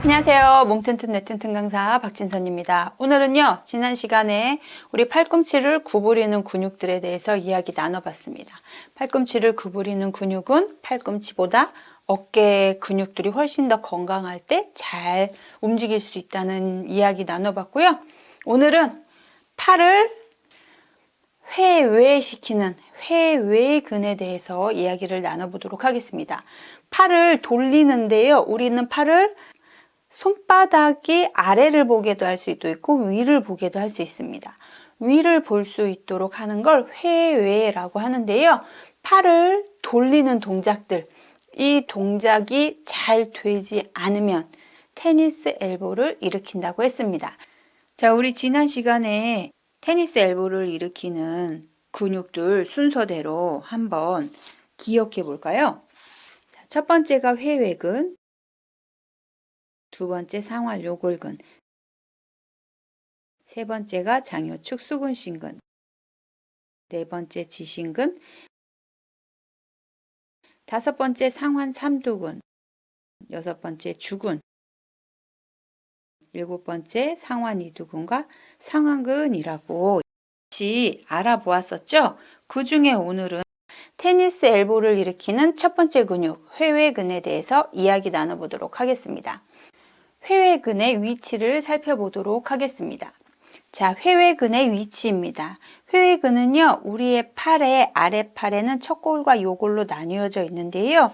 안녕하세요. 몸 튼튼 뇌 튼튼 강사 박진선입니다. 오늘은요, 지난 시간에 우리 팔꿈치를 구부리는 근육들에 대해서 이야기 나눠봤습니다. 팔꿈치를 구부리는 근육은 팔꿈치보다 어깨 근육들이 훨씬 더 건강할 때 잘 움직일 수 있다는 이야기 나눠봤고요. 오늘은 팔을 회외시키는 회외근에 대해서 이야기를 나눠보도록 하겠습니다. 팔을 돌리는데요, 우리는 팔을 손바닥이 아래를 보게도 할 수도 있고 위를 보게도 할 수 있습니다. 위를 볼 수 있도록 하는 걸 회외라고 하는데요. 팔을 돌리는 동작들, 이 동작이 잘 되지 않으면 테니스 엘보를 일으킨다고 했습니다. 자, 우리 지난 시간에 테니스 엘보를 일으키는 근육들 순서대로 한번 기억해 볼까요? 자, 첫 번째가 회외근, 두 번째 상완요골근, 세 번째가 장요축 수근신근, 네 번째 지신근, 다섯 번째 상완 삼두근, 여섯 번째 주근, 일곱 번째 상완 이두근과 상완근이라고 같이 알아보았었죠? 그 중에 오늘은 테니스 엘보를 일으키는 첫 번째 근육, 회외근에 대해서 이야기 나눠보도록 하겠습니다. 회외근의 위치를 살펴보도록 하겠습니다. 자, 회외근의 위치입니다. 회외근은요, 우리의 팔의 아랫팔에는 척골과 요골로 나뉘어져 있는데요.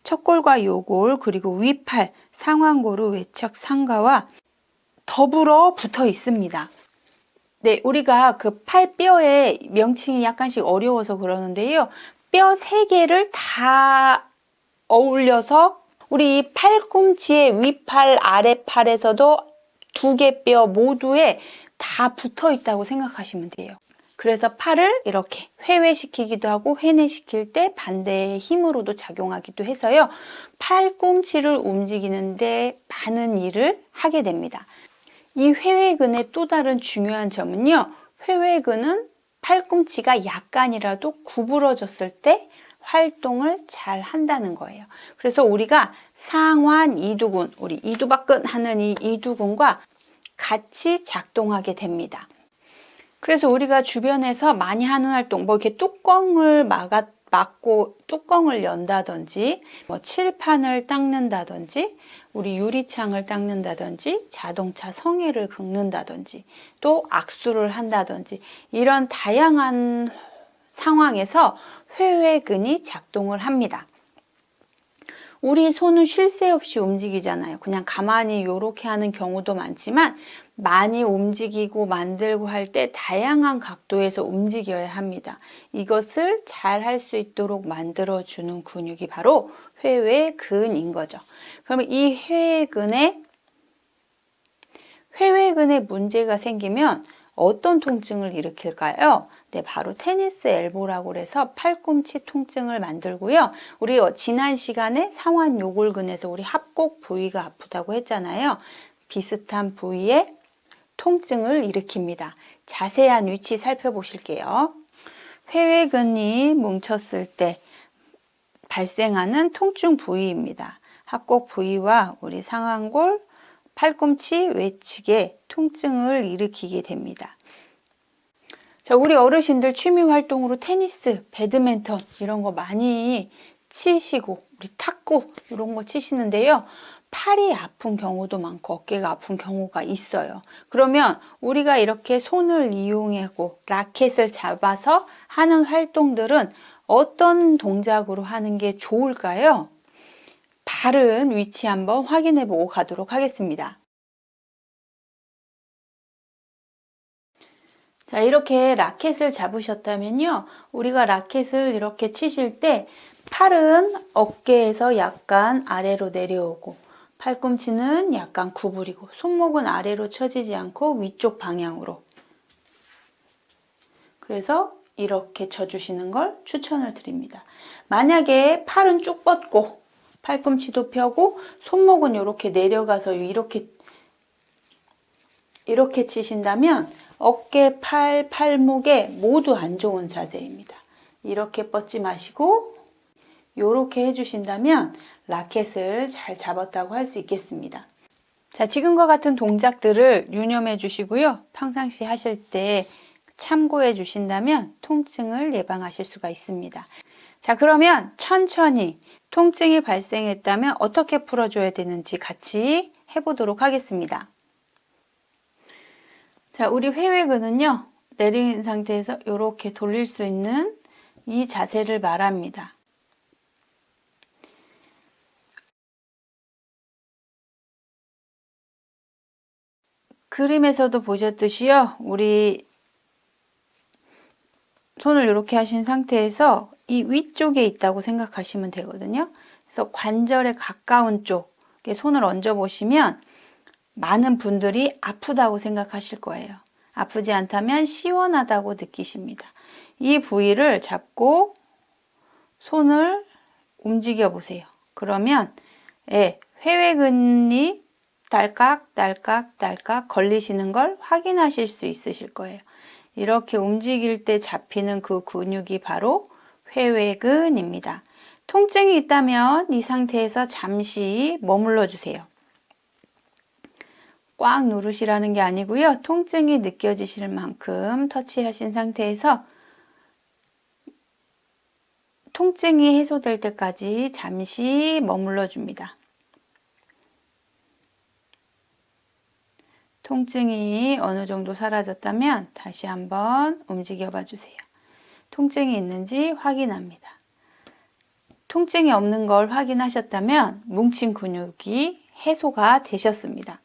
척골과 요골 그리고 위팔, 상완골의 외척 상가와 더불어 붙어 있습니다. 네, 우리가 그 팔뼈의 명칭이 약간씩 어려워서 그러는데요. 뼈 3개를 다 어울려서 우리 팔꿈치의 위팔, 아랫팔에서도 2개 뼈 모두에 다 붙어 있다고 생각하시면 돼요. 그래서 팔을 이렇게 회외시키기도 하고 회내시킬 때 반대의 힘으로도 작용하기도 해서요. 팔꿈치를 움직이는데 많은 일을 하게 됩니다. 이 회외근의 또 다른 중요한 점은요. 회외근은 팔꿈치가 약간이라도 구부러졌을 때 활동을 잘 한다는 거예요. 그래서 우리가 상완 이두근, 우리 이두박근 하는 이 이두근과 같이 작동하게 됩니다. 그래서 우리가 주변에서 많이 하는 활동, 뭐 이렇게 뚜껑을 막고 뚜껑을 연다든지, 뭐 칠판을 닦는다든지, 우리 유리창을 닦는다든지, 자동차 성에를 긁는다든지, 또 악수를 한다든지, 이런 다양한 상황에서 회외근이 작동을 합니다. 우리 손은 쉴 새 없이 움직이잖아요. 그냥 가만히 이렇게 하는 경우도 많지만 많이 움직이고 만들고 할 때 다양한 각도에서 움직여야 합니다. 이것을 잘 할 수 있도록 만들어주는 근육이 바로 회외근인 거죠. 그러면 이 회외근에 문제가 생기면 어떤 통증을 일으킬까요? 네, 바로 테니스 엘보라고 해서 팔꿈치 통증을 만들고요. 우리 지난 시간에 상완 요골근에서 우리 합곡 부위가 아프다고 했잖아요. 비슷한 부위에 통증을 일으킵니다. 자세한 위치 살펴보실게요. 회외근이 뭉쳤을 때 발생하는 통증 부위입니다. 합곡 부위와 우리 상완골, 팔꿈치 외측에 통증을 일으키게 됩니다. 자, 우리 어르신들 취미 활동으로 테니스, 배드민턴 이런 거 많이 치시고 우리 탁구 이런 거 치시는데요. 팔이 아픈 경우도 많고 어깨가 아픈 경우가 있어요. 그러면 우리가 이렇게 손을 이용하고 라켓을 잡아서 하는 활동들은 어떤 동작으로 하는 게 좋을까요? 바른 위치 한번 확인해 보고 가도록 하겠습니다. 자, 이렇게 라켓을 잡으셨다면요. 우리가 라켓을 이렇게 치실 때 팔은 어깨에서 약간 아래로 내려오고 팔꿈치는 약간 구부리고 손목은 아래로 처지지 않고 위쪽 방향으로. 그래서 이렇게 쳐주시는 걸 추천을 드립니다. 만약에 팔은 쭉 뻗고 팔꿈치도 펴고 손목은 이렇게 내려가서 이렇게 치신다면 어깨, 팔, 팔목에 모두 안 좋은 자세입니다. 이렇게 뻗지 마시고 이렇게 해주신다면 라켓을 잘 잡았다고 할 수 있겠습니다. 자, 지금과 같은 동작들을 유념해 주시고요. 평상시 하실 때 참고해 주신다면 통증을 예방하실 수가 있습니다. 자, 그러면 천천히 통증이 발생했다면 어떻게 풀어줘야 되는지 같이 해보도록 하겠습니다. 자, 우리 회외근은요, 내린 상태에서 이렇게 돌릴 수 있는 이 자세를 말합니다. 그림에서도 보셨듯이요, 우리 손을 이렇게 하신 상태에서 이 위쪽에 있다고 생각하시면 되거든요. 그래서 관절에 가까운 쪽에 손을 얹어 보시면 많은 분들이 아프다고 생각하실 거예요. 아프지 않다면 시원하다고 느끼십니다. 이 부위를 잡고 손을 움직여 보세요. 그러면 회외근이 딸깍딸깍딸깍 걸리시는 걸 확인하실 수 있으실 거예요. 이렇게 움직일 때 잡히는 그 근육이 바로 회외근입니다. 통증이 있다면 이 상태에서 잠시 머물러 주세요. 꽉 누르시라는 게 아니고요. 통증이 느껴지실 만큼 터치하신 상태에서 통증이 해소될 때까지 잠시 머물러 줍니다. 통증이 어느 정도 사라졌다면 다시 한번 움직여 봐 주세요. 통증이 있는지 확인합니다. 통증이 없는 걸 확인하셨다면 뭉친 근육이 해소가 되셨습니다.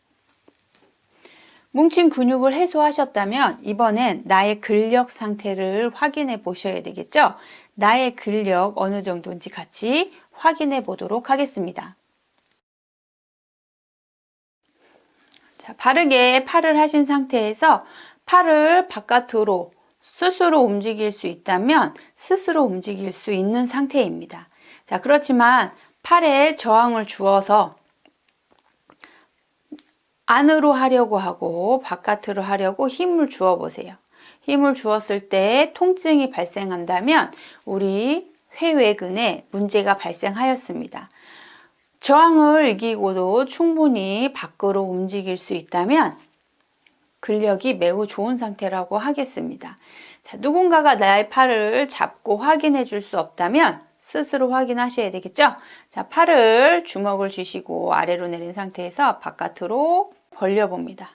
뭉친 근육을 해소하셨다면 이번엔 나의 근력 상태를 확인해 보셔야 되겠죠? 나의 근력 어느 정도인지 같이 확인해 보도록 하겠습니다. 자, 바르게 팔을 하신 상태에서 팔을 바깥으로 스스로 움직일 수 있다면 스스로 움직일 수 있는 상태입니다. 자, 그렇지만 팔에 저항을 주어서 안으로 하려고 하고 바깥으로 하려고 힘을 주어 보세요. 힘을 주었을 때 통증이 발생한다면 우리 회외근에 문제가 발생하였습니다. 저항을 이기고도 충분히 밖으로 움직일 수 있다면 근력이 매우 좋은 상태라고 하겠습니다. 자, 누군가가 나의 팔을 잡고 확인해 줄 수 없다면 스스로 확인하셔야 되겠죠? 자, 팔을 주먹을 쥐시고 아래로 내린 상태에서 바깥으로 벌려 봅니다.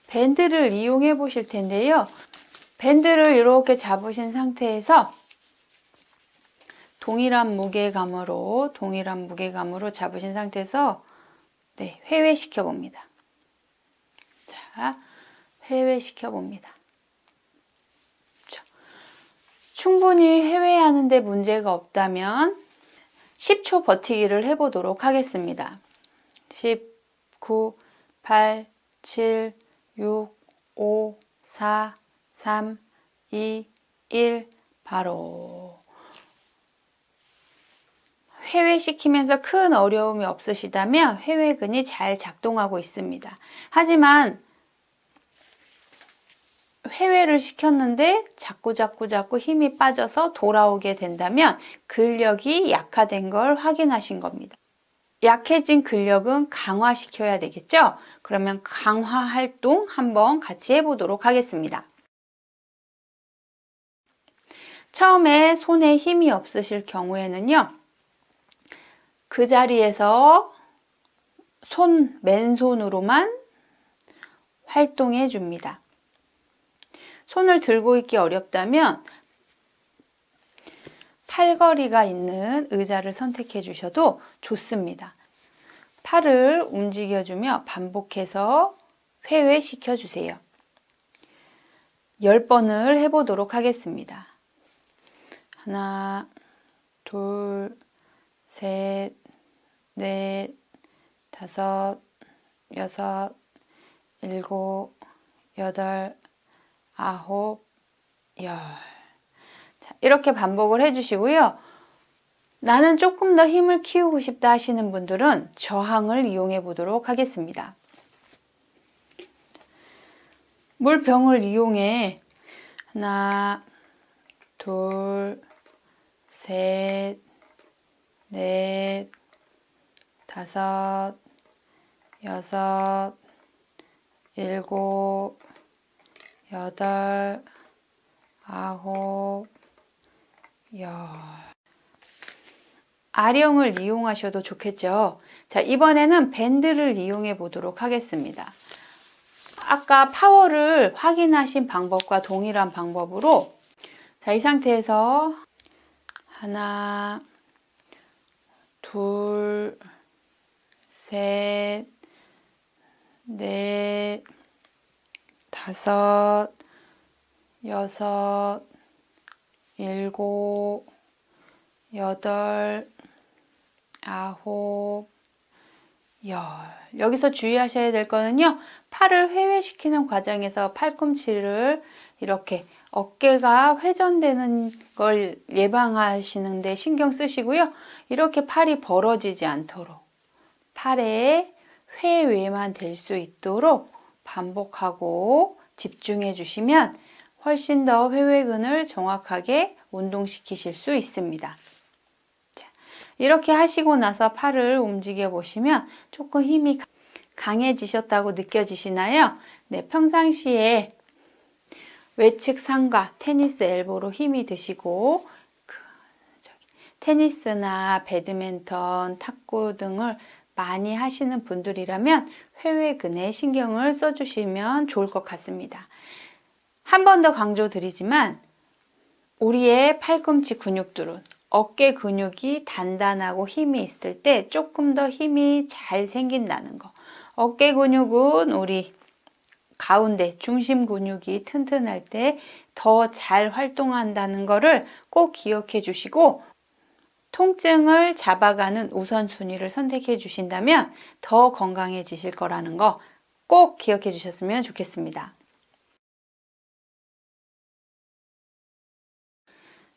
밴드를 이용해 보실 텐데요. 밴드를 이렇게 잡으신 상태에서 동일한 무게감으로 잡으신 상태에서 회외시켜 봅니다. 자, 회외시켜 봅니다. 충분히 회외하는데 문제가 없다면 10초 버티기를 해보도록 하겠습니다. 10, 9, 8, 7, 6, 5, 4, 3, 2, 1 바로 회외시키면서 큰 어려움이 없으시다면 회외근이 잘 작동하고 있습니다. 하지만 회외를 시켰는데 자꾸 힘이 빠져서 돌아오게 된다면 근력이 약화된 걸 확인하신 겁니다. 약해진 근력은 강화시켜야 되겠죠? 그러면 강화 활동 한번 같이 해보도록 하겠습니다. 처음에 손에 힘이 없으실 경우에는요, 그 자리에서 맨손으로만 활동해 줍니다. 손을 들고 있기 어렵다면 팔걸이가 있는 의자를 선택해 주셔도 좋습니다. 팔을 움직여주며 반복해서 회외시켜 주세요. 10번을 해보도록 하겠습니다. 하나, 둘, 셋, 넷, 다섯, 여섯, 일곱, 여덟, 아홉, 열. 자, 이렇게 반복을 해주시고요. 나는 조금 더 힘을 키우고 싶다 하시는 분들은 저항을 이용해 보도록 하겠습니다. 물병을 이용해 하나, 둘, 셋, 넷, 다섯, 여섯, 일곱, 여덟, 아홉, 열. 아령을 이용하셔도 좋겠죠. 자, 이번에는 밴드를 이용해 보도록 하겠습니다. 아까 파워를 확인하신 방법과 동일한 방법으로, 자, 이 상태에서 하나, 둘, 셋, 넷, 다섯, 여섯, 일곱, 여덟, 아홉, 열. 여기서 주의하셔야 될 거는요, 팔을 회외시키는 과정에서 팔꿈치를 이렇게 어깨가 회전되는 걸 예방하시는데 신경 쓰시고요. 이렇게 팔이 벌어지지 않도록 팔에 회외만 될 수 있도록 반복하고 집중해 주시면 훨씬 더 회외근을 정확하게 운동시키실 수 있습니다. 자, 이렇게 하시고 나서 팔을 움직여 보시면 조금 힘이 강해지셨다고 느껴지시나요? 네, 평상시에 외측 상과 테니스 엘보로 힘이 드시고 테니스나 배드민턴, 탁구 등을 많이 하시는 분들이라면 회외근에 신경을 써주시면 좋을 것 같습니다. 한 번 더 강조드리지만 우리의 팔꿈치 근육들은 어깨 근육이 단단하고 힘이 있을 때 조금 더 힘이 잘 생긴다는 거. 어깨 근육은 우리 가운데 중심 근육이 튼튼할 때 더 잘 활동한다는 거를 꼭 기억해 주시고, 통증을 잡아가는 우선순위를 선택해 주신다면 더 건강해지실 거라는 거 꼭 기억해 주셨으면 좋겠습니다.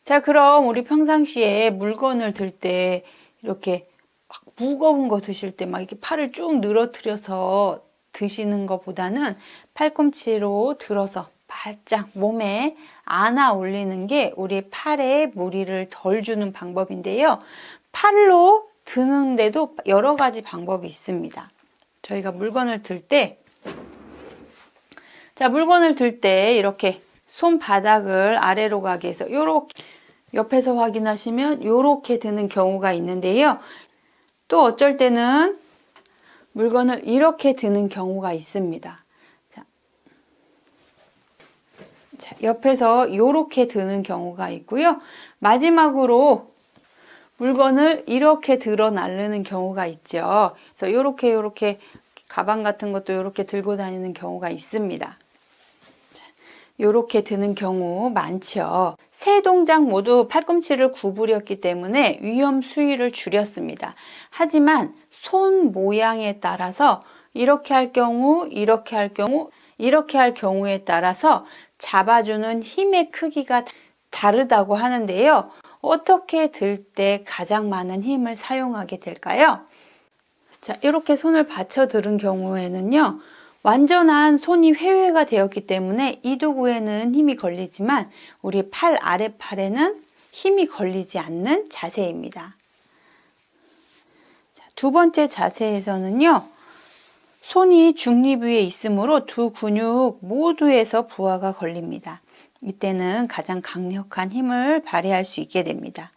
자, 그럼 우리 평상시에 물건을 들 때 이렇게 막 무거운 거 드실 때 막 이렇게 팔을 쭉 늘어뜨려서 드시는 것보다는 팔꿈치로 들어서 바짝 몸에 안아 올리는 게 우리 팔에 무리를 덜 주는 방법인데요. 팔로 드는데도 여러 가지 방법이 있습니다. 저희가 물건을 들 때, 자, 물건을 들 때 이렇게 손바닥을 아래로 가게 해서 요렇게 옆에서 확인하시면 요렇게 드는 경우가 있는데요. 또 어쩔 때는 물건을 이렇게 드는 경우가 있습니다. 자, 옆에서 요렇게 드는 경우가 있고요. 마지막으로 물건을 이렇게 들어 나르는 경우가 있죠. 그래서 요렇게 가방 같은 것도 요렇게 들고 다니는 경우가 있습니다. 요렇게 드는 경우 많죠. 세 동작 모두 팔꿈치를 구부렸기 때문에 위험 수위를 줄였습니다. 하지만 손 모양에 따라서 이렇게 할 경우, 이렇게 할 경우, 이렇게 할 경우에 따라서 잡아주는 힘의 크기가 다르다고 하는데요. 어떻게 들 때 가장 많은 힘을 사용하게 될까요? 자, 이렇게 손을 받쳐 들은 경우에는요, 완전한 손이 회외가 되었기 때문에 이두구에는 힘이 걸리지만 우리 팔 아랫팔에는 힘이 걸리지 않는 자세입니다. 자, 두 번째 자세에서는요, 손이 중립 위에 있으므로 두 근육 모두에서 부하가 걸립니다. 이때는 가장 강력한 힘을 발휘할 수 있게 됩니다.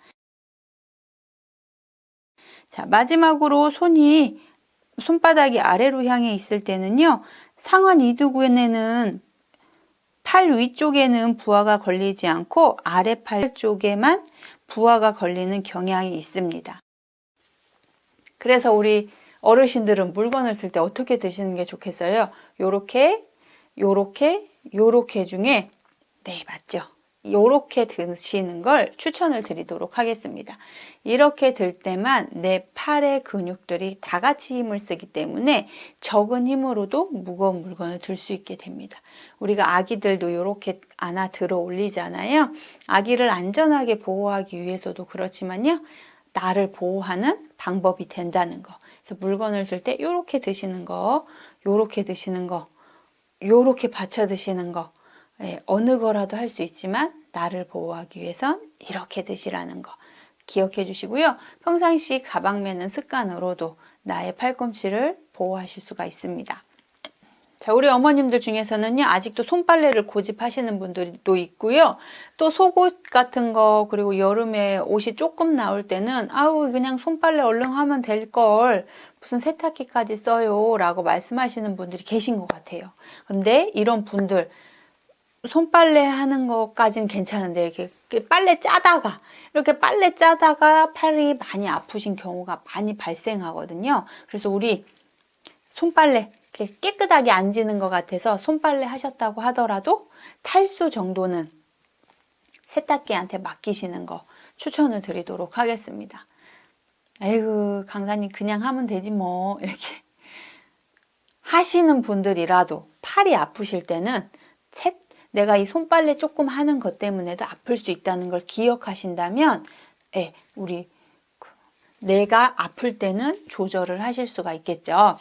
자, 마지막으로 손바닥이 아래로 향해 있을 때는요, 상완 이두근에는 팔 위쪽에는 부하가 걸리지 않고 아래팔 쪽에만 부하가 걸리는 경향이 있습니다. 그래서 우리 어르신들은 물건을 들 때 어떻게 드시는 게 좋겠어요? 요렇게 중에, 네, 맞죠? 요렇게 드시는 걸 추천을 드리도록 하겠습니다. 이렇게 들 때만 내 팔의 근육들이 다 같이 힘을 쓰기 때문에 적은 힘으로도 무거운 물건을 들 수 있게 됩니다. 우리가 아기들도 이렇게 안아 들어 올리잖아요. 아기를 안전하게 보호하기 위해서도 그렇지만요, 나를 보호하는 방법이 된다는 거. 그래서 물건을 들 때 이렇게 드시는 거, 요렇게 드시는 거, 요렇게 받쳐 드시는 거, 어느 거라도 할 수 있지만 나를 보호하기 위해선 이렇게 드시라는 거 기억해 주시고요. 평상시 가방 매는 습관으로도 나의 팔꿈치를 보호하실 수가 있습니다. 자, 우리 어머님들 중에서는요, 아직도 손빨래를 고집하시는 분들도 있고요. 또 속옷 같은 거, 그리고 여름에 옷이 조금 나올 때는, 아우, 그냥 손빨래 얼른 하면 될 걸, 무슨 세탁기까지 써요, 라고 말씀하시는 분들이 계신 것 같아요. 근데 이런 분들, 손빨래 하는 것까지는 괜찮은데, 이렇게 빨래 짜다가 팔이 많이 아프신 경우가 많이 발생하거든요. 그래서 우리 손빨래, 깨끗하게 안 지는 것 같아서 손빨래 하셨다고 하더라도 탈수 정도는 세탁기한테 맡기시는 거 추천을 드리도록 하겠습니다. 아이고, 강사님 그냥 하면 되지 뭐, 이렇게 하시는 분들이라도 팔이 아프실 때는 내가 이 손빨래 조금 하는 것 때문에도 아플 수 있다는 걸 기억하신다면, 내가 아플 때는 조절을 하실 수가 있겠죠.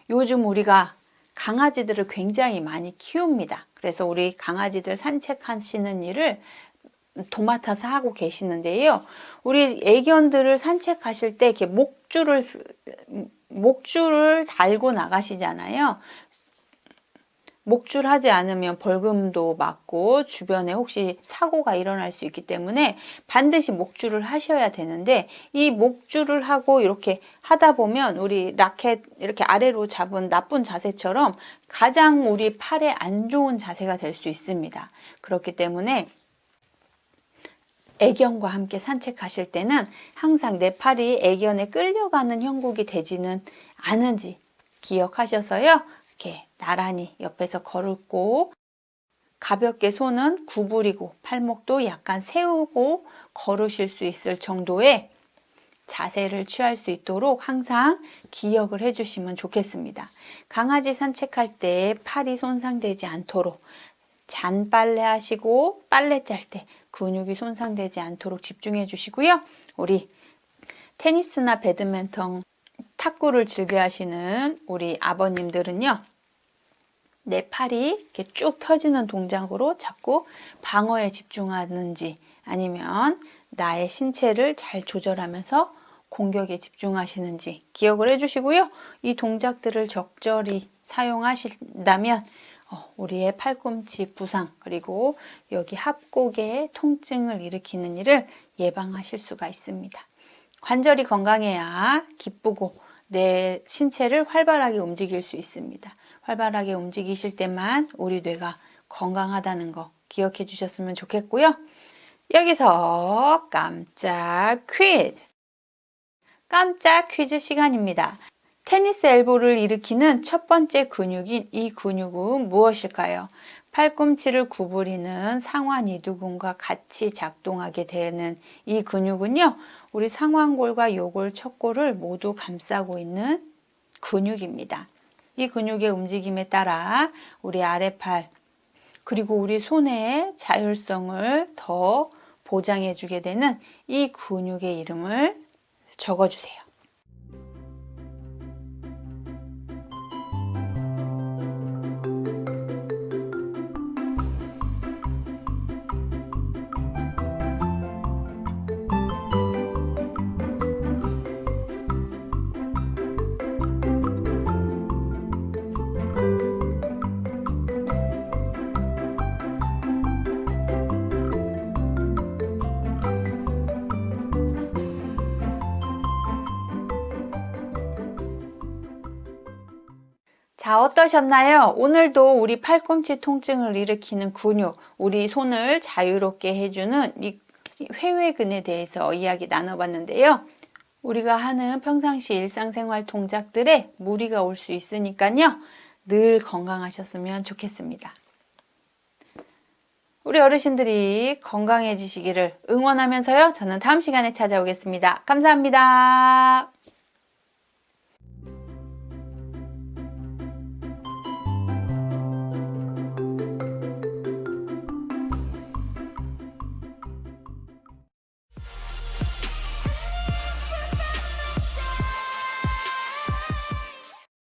요즘 우리가 강아지들을 굉장히 많이 키웁니다. 그래서 우리 강아지들 산책하시는 일을 도맡아서 하고 계시는데요. 우리 애견들을 산책하실 때 이렇게 목줄을 달고 나가시잖아요. 목줄 하지 않으면 벌금도 맞고 주변에 혹시 사고가 일어날 수 있기 때문에 반드시 목줄을 하셔야 되는데, 이 목줄을 하고 이렇게 하다 보면 우리 라켓 이렇게 아래로 잡은 나쁜 자세처럼 가장 우리 팔에 안 좋은 자세가 될 수 있습니다. 그렇기 때문에 애견과 함께 산책하실 때는 항상 내 팔이 애견에 끌려가는 형국이 되지는 않은지 기억하셔서요. 이렇게 나란히 옆에서 걸고 가볍게 손은 구부리고 팔목도 약간 세우고 걸으실 수 있을 정도의 자세를 취할 수 있도록 항상 기억을 해주시면 좋겠습니다. 강아지 산책할 때 팔이 손상되지 않도록 잔 빨래 하시고 빨래 짤 때 근육이 손상되지 않도록 집중해 주시고요. 우리 테니스나 배드민턴, 탁구를 즐겨 하시는 우리 아버님들은요, 내 팔이 이렇게 쭉 펴지는 동작으로 자꾸 방어에 집중하는지 아니면 나의 신체를 잘 조절하면서 공격에 집중하시는지 기억을 해주시고요. 이 동작들을 적절히 사용하신다면 우리의 팔꿈치 부상 그리고 여기 합곡의 통증을 일으키는 일을 예방하실 수가 있습니다. 관절이 건강해야 기쁘고 내 신체를 활발하게 움직일 수 있습니다. 활발하게 움직이실 때만 우리 뇌가 건강하다는 거 기억해 주셨으면 좋겠고요. 여기서 깜짝 퀴즈 시간입니다. 테니스 엘보를 일으키는 첫 번째 근육인 이 근육은 무엇일까요? 팔꿈치를 구부리는 상완이두근과 같이 작동하게 되는 이 근육은요, 우리 상완골과 요골, 척골을 모두 감싸고 있는 근육입니다. 이 근육의 움직임에 따라 우리 아래팔 그리고 우리 손의 자율성을 더 보장해 주게 되는 이 근육의 이름을 적어주세요. 자, 어떠셨나요? 오늘도 우리 팔꿈치 통증을 일으키는 근육, 우리 손을 자유롭게 해주는 이 회외근에 대해서 이야기 나눠봤는데요. 우리가 하는 평상시 일상생활 동작들에 무리가 올 수 있으니까요. 늘 건강하셨으면 좋겠습니다. 우리 어르신들이 건강해지시기를 응원하면서요. 저는 다음 시간에 찾아오겠습니다. 감사합니다.